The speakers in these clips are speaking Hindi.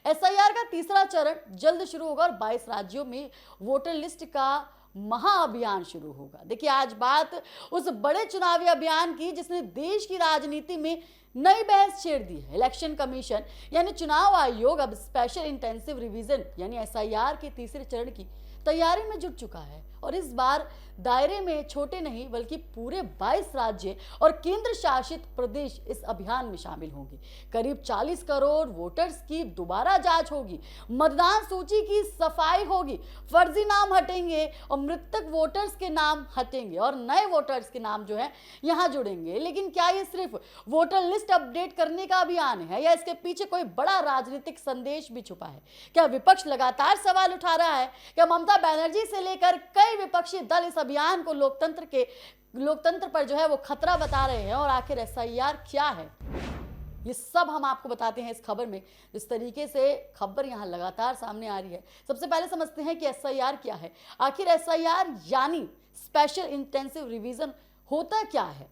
एसआईआर का तीसरा चरण जल्द शुरू होगा और 22 राज्यों में वोटर लिस्ट का महाअभियान शुरू होगा। देखिए, आज बात उस बड़े चुनावी अभियान की जिसने देश की राजनीति में नई बहस छेड़ दी है। इलेक्शन कमीशन यानी चुनाव आयोग अब स्पेशल इंटेंसिव रिवीजन यानी एसआईआर के तीसरे चरण की तैयारी में जुट चुका है और इस बार दायरे में छोटे नहीं बल्कि पूरे 22 राज्य और केंद्र शासित प्रदेश इस अभियान में शामिल होंगे। करीब 40 करोड़ वोटर्स की दोबारा जांच होगी, मतदान सूची की सफाई होगी, फर्जी नाम हटेंगे और मृतक वोटर्स के नाम हटेंगे और नए वोटर्स के नाम जो है यहां जुड़ेंगे। लेकिन क्या ये सिर्फ वोटर लिस्ट अपडेट करने का अभियान है या इसके पीछे कोई बड़ा राजनीतिक संदेश भी छुपा है? क्या विपक्ष लगातार सवाल उठा रहा है? क्या ममता बनर्जी से लेकर कई विपक्षी दल इस अभियान को लोकतंत्र पर जो है वो खतरा बता रहे हैं? और आखिर एसआईआर क्या है, ये सब हम आपको बताते हैं इस खबर में। जिस तरीके से खबर यहाँ लगातार सामने आ रही है, सबसे पहले समझते हैं कि एसआईआर क्या है। आखिर एसआईआर यानी स्पेशल इंटेंसिव रिवीजन होता क्या है?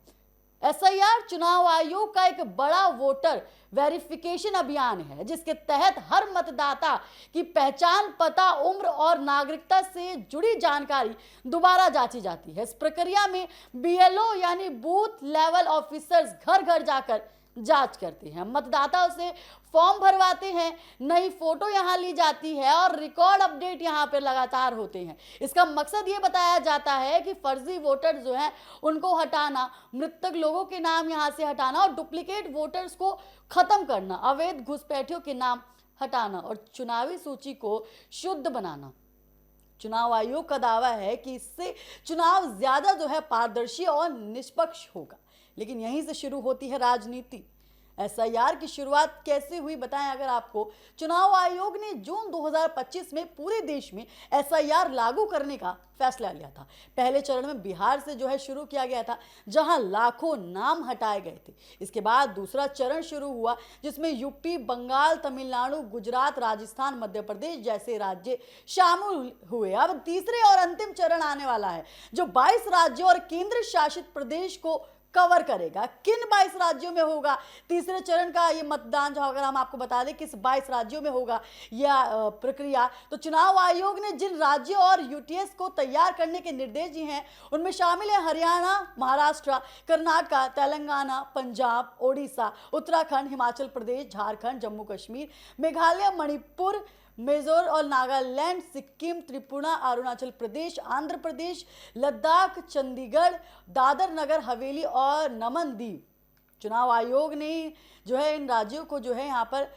एसआईआर चुनाव आयोग का एक बड़ा वोटर वेरिफिकेशन अभियान है जिसके तहत हर मतदाता की पहचान, पता, उम्र और नागरिकता से जुड़ी जानकारी दोबारा जांची जाती है। इस प्रक्रिया में बीएलओ यानी बूथ लेवल ऑफिसर्स घर घर जाकर जांच करते हैं, मतदाताओं से फॉर्म भरवाते हैं, नई फोटो यहां ली जाती है और रिकॉर्ड अपडेट यहां पर लगातार होते हैं। इसका मकसद ये बताया जाता है कि फर्जी वोटर जो हैं उनको हटाना, मृतक लोगों के नाम यहां से हटाना और डुप्लीकेट वोटर्स को खत्म करना, अवैध घुसपैठियों के नाम हटाना और चुनावी सूची को शुद्ध बनाना। चुनाव आयोग का दावा है कि इससे चुनाव ज्यादा जो है पारदर्शी और निष्पक्ष होगा। लेकिन यहीं से शुरू होती है राजनीति। एसआईआर की शुरुआत कैसे हुई बताएं अगर आपको। चुनाव आयोग ने जून 2025 में पूरे देश में एसआईआर लागू करने का फैसला लिया था। पहले चरण में बिहार से जो है शुरू किया गया था जहां लाखों नाम हटाए गए थे। इसके बाद दूसरा चरण शुरू हुआ जिसमें यूपी, बंगाल, तमिलनाडु, गुजरात, राजस्थान, मध्य प्रदेश जैसे राज्य शामिल हुए। अब तीसरे और अंतिम चरण आने वाला है जो 22 राज्यों और केंद्र शासित प्रदेश को कवर करेगा। किन 22 राज्यों में होगा तीसरे चरण का ये मतदान? जो अगर हम आपको बता दें किस 22 राज्यों में होगा यह प्रक्रिया, तो चुनाव आयोग ने जिन राज्यों और यूटीएस को तैयार करने के निर्देश दिए हैं उनमें शामिल है हरियाणा, महाराष्ट्र, कर्नाटक, तेलंगाना, पंजाब, ओडिशा, उत्तराखंड, हिमाचल प्रदेश, झारखंड, जम्मू कश्मीर, मेघालय, मणिपुर, मिजोरम और नागालैंड, सिक्किम, त्रिपुरा, अरुणाचल प्रदेश, आंध्र प्रदेश, लद्दाख, चंडीगढ़, दादर नगर हवेली और दमन दीव। चुनाव आयोग ने जो है इन राज्यों को जो है यहाँ पर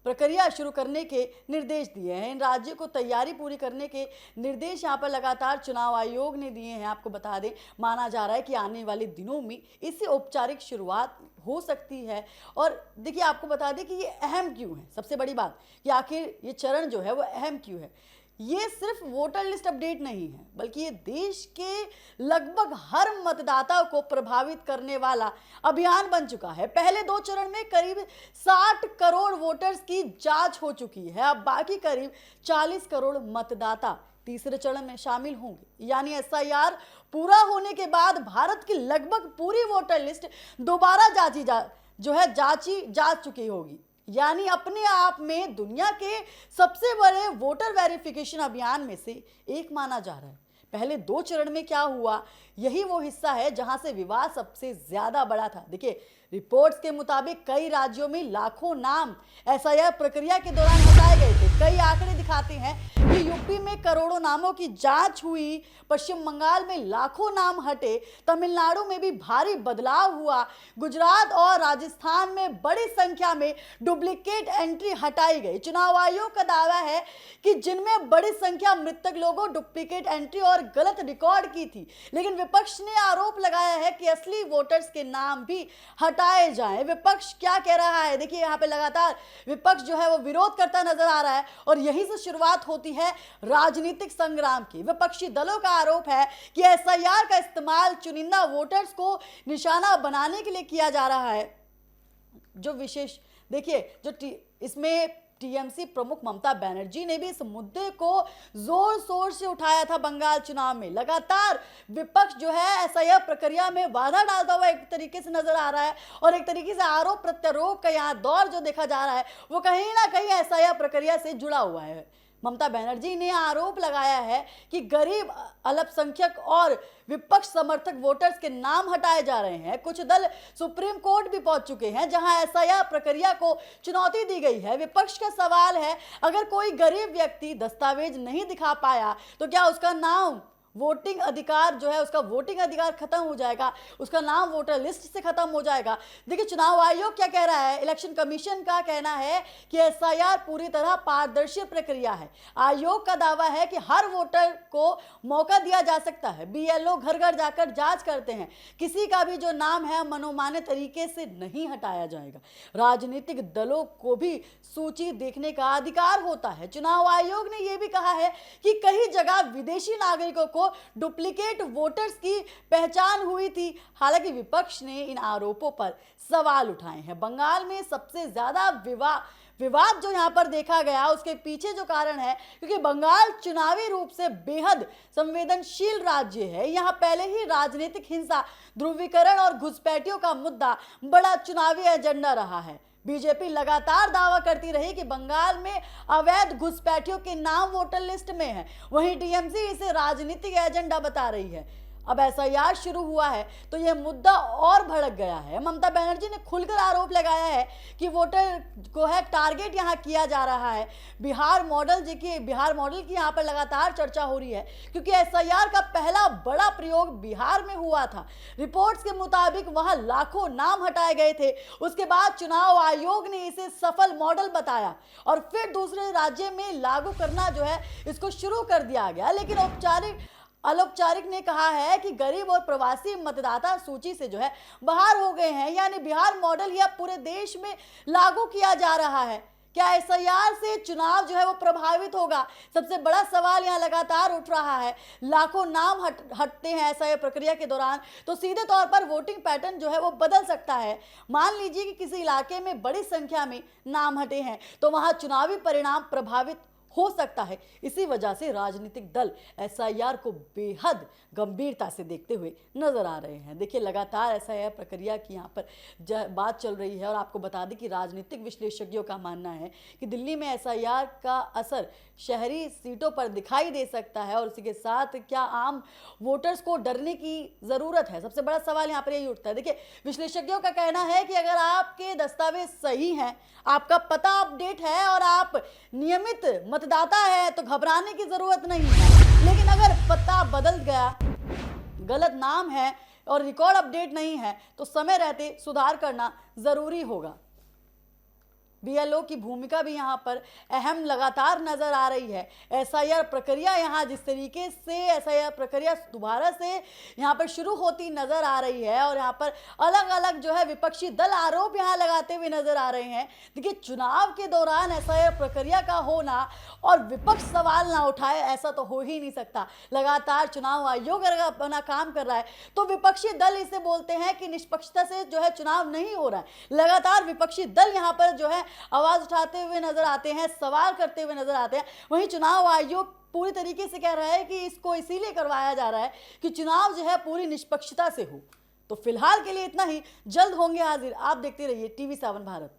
प्रक्रिया शुरू करने के निर्देश दिए हैं। इन राज्यों को तैयारी पूरी करने के निर्देश यहाँ पर लगातार चुनाव आयोग ने दिए हैं। आपको बता दें, माना जा रहा है कि आने वाले दिनों में इससे औपचारिक शुरुआत हो सकती है। और देखिए, आपको बता दें कि ये अहम क्यों है। सबसे बड़ी बात कि आखिर ये चरण जो है वो अहम क्यों है। ये सिर्फ वोटर लिस्ट अपडेट नहीं है बल्कि ये देश के लगभग हर मतदाता को प्रभावित करने वाला अभियान बन चुका है। पहले 2 चरण में करीब 60 करोड़ वोटर्स की जांच हो चुकी है। अब बाकी करीब 40 करोड़ मतदाता तीसरे चरण में शामिल होंगे। यानी एसआईआर पूरा होने के बाद भारत की लगभग पूरी वोटर लिस्ट दोबारा जांची जा चुकी होगी। यानी अपने आप में दुनिया के सबसे बड़े वोटर वेरिफिकेशन अभियान में से एक माना जा रहा है। पहले 2 चरण में क्या हुआ, यही वो हिस्सा है जहां से विवाद सबसे ज्यादा बड़ा था। देखिए, रिपोर्ट्स के मुताबिक कई राज्यों में लाखों नाम एसआईआर प्रक्रिया के दौरान हटाए गए थे। कई आंकड़े दिखाते हैं कि यूपी में करोड़ों नामों की जांच हुई, पश्चिम बंगाल में लाखों नाम हटे, तमिलनाडु में भी भारी बदलाव हुआ, गुजरात और राजस्थान में बड़ी संख्या में डुप्लीकेट एंट्री हटाई गई। चुनाव आयोग का दावा है कि जिनमें बड़ी संख्या मृतक लोगों डुप्लीकेट एंट्री और गलत रिकॉर्ड की थी। लेकिन विपक्ष ने आरोप लगाया है कि असली वोटर्स के नाम भी हटाए जाएं। विपक्ष क्या कह रहा है? देखिए, यहाँ पे लगातार विपक्ष जो है वो विरोध करता नजर आ रहा है और यहीं से शुरुआत होती है राजनीतिक संग्राम की। विपक्षी दलों का आरोप है कि एसआईआर का इस्तेमाल चुनिंदा वोटर्स को निशाना बनाने के लिए किया जा रहा है। जो विशेष देखिए, जो इसमें टीएमसी प्रमुख ममता बनर्जी ने भी इस मुद्दे को जोर शोर से उठाया था बंगाल चुनाव में। लगातार विपक्ष जो है एसआईआर प्रक्रिया में बाधा डालता हुआ एक तरीके से नजर आ रहा है और एक तरीके से आरोप प्रत्यारोप का यहाँ दौर जो देखा जा रहा है वो कहीं ना कहीं एसआईआर प्रक्रिया से जुड़ा हुआ है। ममता बनर्जी ने आरोप लगाया है कि गरीब, अल्पसंख्यक और विपक्ष समर्थक वोटर्स के नाम हटाए जा रहे हैं। कुछ दल सुप्रीम कोर्ट भी पहुंच चुके हैं जहां एसआईआर प्रक्रिया को चुनौती दी गई है। विपक्ष का सवाल है, अगर कोई गरीब व्यक्ति दस्तावेज नहीं दिखा पाया तो क्या उसका नाम वोटिंग अधिकार जो है उसका वोटिंग अधिकार खत्म हो जाएगा, उसका नाम वोटर लिस्ट से खत्म हो जाएगा। देखिए चुनाव आयोग क्या कह रहा है, इलेक्शन कमीशन का कहना है कि एसआईआर पूरी तरह पारदर्शी प्रक्रिया है। आयोग का दावा है कि हर वोटर को मौका दिया जा सकता है। बीएलओ घर घर जाकर जांच करते हैं, किसी का भी जो नाम है मनोमाने तरीके से नहीं हटाया जाएगा। राजनीतिक दलों को भी सूची देखने का अधिकार होता है। चुनाव आयोग ने यह भी कहा है कि कई जगह विदेशी नागरिकों को डुप्लीकेट वोटर्स की पहचान हुई थी। हालांकि विपक्ष ने इन आरोपों पर सवाल उठाए हैं। बंगाल में सबसे ज्यादा विवाद जो यहां पर देखा गया उसके पीछे जो कारण है, क्योंकि बंगाल चुनावी रूप से बेहद संवेदनशील राज्य है। यहां पहले ही राजनीतिक हिंसा, ध्रुवीकरण और घुसपैठियों का मुद्दा बड़ा चुनावी एजेंडा रहा है। बीजेपी लगातार दावा करती रही कि बंगाल में अवैध घुसपैठियों के नाम वोटर लिस्ट में है, वहीं टीएमसी इसे राजनीतिक एजेंडा बता रही है। अब एसआईआर शुरू हुआ है तो यह मुद्दा और भड़क गया है। ममता बनर्जी ने खुलकर आरोप लगाया है कि वोटर को है टारगेट यहां किया जा रहा है। बिहार मॉडल की यहां पर लगातार चर्चा हो रही है, क्योंकि एसआईआर का पहला बड़ा प्रयोग बिहार में हुआ था। रिपोर्ट्स के मुताबिक वहां लाखों नाम हटाए गए थे। उसके बाद चुनाव आयोग ने इसे सफल मॉडल बताया और फिर दूसरे राज्य में लागू करना जो है इसको शुरू कर दिया गया। लेकिन अनौपचारिक ने कहा है कि गरीब और प्रवासी मतदाता सूची से जो है बाहर हो गए हैं, यानी बिहार मॉडल यह पूरे देश में लागू किया जा रहा है। क्या एसआईआर से चुनाव जो है वो प्रभावित होगा? सबसे बड़ा सवाल यहाँ लगातार उठ रहा है। लाखों नाम हटते हैं एसआईआर प्रक्रिया के दौरान तो सीधे तौर पर वोटिंग पैटर्न जो है वो बदल सकता है। मान लीजिए कि किसी इलाके में बड़ी संख्या में नाम हटे हैं तो वहां चुनावी परिणाम प्रभावित हो सकता है। इसी वजह से राजनीतिक दल एसआईआर को बेहद गंभीरता से देखते हुए नजर आ रहे हैं। देखिए लगातार एसआईआर प्रक्रिया की यहाँ पर बात चल रही है और आपको बता दें कि राजनीतिक विश्लेषज्ञों का मानना है कि दिल्ली में एसआईआर का असर शहरी सीटों पर दिखाई दे सकता है और उसी के साथ क्या आम वोटर्स को डरने की जरूरत है? सबसे बड़ा सवाल यहाँ पर यही उठता है। देखिए विश्लेषज्ञों का कहना है कि अगर आपके दस्तावेज सही हैं, आपका पता अपडेट है और आप नियमित मतदाता है तो घबराने की जरूरत नहीं है। लेकिन अगर पता बदल गया, गलत नाम है और रिकॉर्ड अपडेट नहीं है तो समय रहते सुधार करना जरूरी होगा। बीएलओ की भूमिका भी यहाँ पर अहम लगातार नजर आ रही है। एसआईआर प्रक्रिया यहाँ जिस तरीके से एसआईआर प्रक्रिया दोबारा से यहाँ पर शुरू होती नजर आ रही है और यहाँ पर अलग अलग जो है विपक्षी दल आरोप यहाँ लगाते हुए नजर आ रहे हैं। देखिए चुनाव के दौरान एसआईआर प्रक्रिया का होना और विपक्ष सवाल ना उठाए ऐसा तो हो ही नहीं सकता। लगातार चुनाव आयोग अगर अपना काम कर रहा है तो विपक्षी दल इसे बोलते हैं कि निष्पक्षता से जो है चुनाव नहीं हो रहा है। लगातार विपक्षी दल यहाँ पर जो है आवाज उठाते हुए नजर आते हैं, सवाल करते हुए नजर आते हैं। वहीं चुनाव आयोग पूरी तरीके से कह रहा है कि इसको इसीलिए करवाया जा रहा है कि चुनाव जो है पूरी निष्पक्षता से हो। तो फिलहाल के लिए इतना ही, जल्द होंगे हाजिर। आप देखते रहिए TV7 भारत।